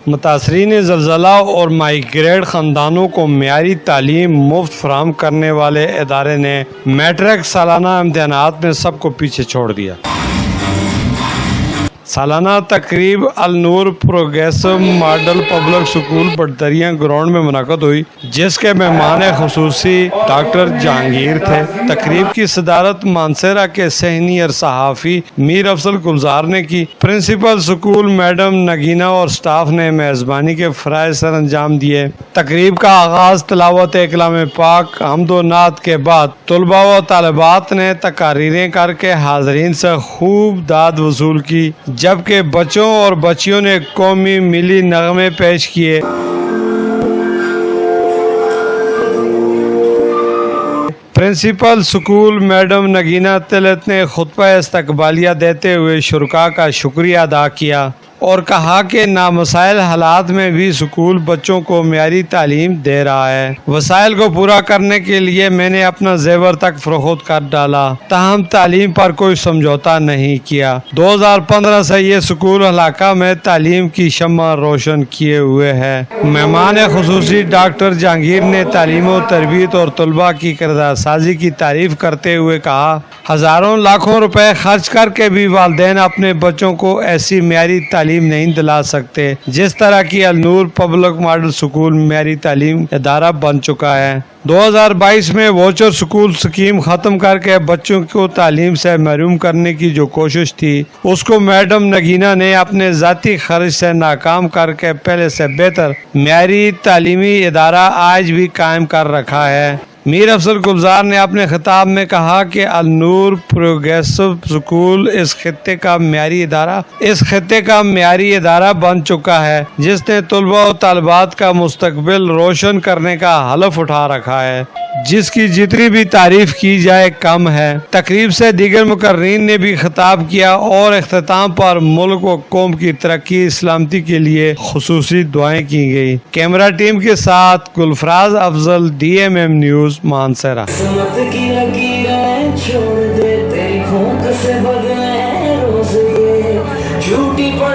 متاثرین زلزلہ اور مائیگریٹ خاندانوں کو معیاری تعلیم مفت فراہم کرنے والے ادارے نے میٹرک سالانہ امتحانات میں سب کو پیچھے چھوڑ دیا۔ سالانہ تقریب Al Noor progressive model public school بٹدریاں گراؤنڈ میں منعقد ہوئی، جس کے مہمان خصوصی ڈاکٹر جہانگیر تھے۔ تقریب کی صدارت مانسہرہ کے سینئر صحافی میر افضل گلزار نے کی۔ پرنسپل سکول میڈم نگینہ اور سٹاف نے میزبانی کے فرائض سر انجام دیے۔ تقریب کا آغاز تلاوت کلام پاک حمد و نعت کے بعد طلباء و طالبات نے تقاریریں کر کے حاضرین سے خوب داد وصول کی، جبکہ بچوں اور بچیوں نے قومی ملی نغمے پیش کیے۔ Principal school madam Nageena Talat نے خطبہ استقبالیہ دیتے ہوئے شرکاء کا شکریہ ادا کیا اور کہا کہ نامسائل حالات میں بھی سکول بچوں کو معیاری تعلیم دے رہا ہے۔ وسائل کو پورا کرنے کے لیے میں نے اپنا زیور تک فروخت کر ڈالا، تاہم تعلیم پر کوئی سمجھوتا نہیں کیا۔ 2015 سے یہ سکول علاقہ میں تعلیم کی شمع روشن کیے ہوئے ہے۔ مہمان خصوصی ڈاکٹر جہانگیر نے تعلیم و تربیت اور طلباء کی کردار سازی کی تعریف کرتے ہوئے کہا، ہزاروں لاکھوں روپے خرچ کر کے بھی والدین اپنے بچوں کو ایسی معیاری تعلیم نہیں دلا سکتے جس طرح کی النور پبلک ماڈل سکول معیاری تعلیم ادارہ بن چکا ہے۔ 2022 میں ووچر سکول سکیم ختم کر کے بچوں کو تعلیم سے محروم کرنے کی جو کوشش تھی، اس کو میڈم نگینہ نے اپنے ذاتی خرچ سے ناکام کر کے پہلے سے بہتر معیاری تعلیمی ادارہ آج بھی قائم کر رکھا ہے۔ میر افضل گلزار نے اپنے خطاب میں کہا کہ النور پروگریسو سکول اس خطے کا معیاری ادارہ بن چکا ہے، جس نے طلباء و طالبات کا مستقبل روشن کرنے کا حلف اٹھا رکھا ہے، جس کی جتنی بھی تعریف کی جائے کم ہے۔ تقریب سے دیگر مقررین نے بھی خطاب کیا اور اختتام پر ملک و قوم کی ترقی سلامتی کے لیے خصوصی دعائیں کی گئی۔ کیمرہ ٹیم کے ساتھ گلفراز افضل، DMM نیوز، مانسہرہ۔ قسمت کی لکیریں چھوڑ دے تیری پھونک سے بدلیں روز یہ جھوٹی پڑ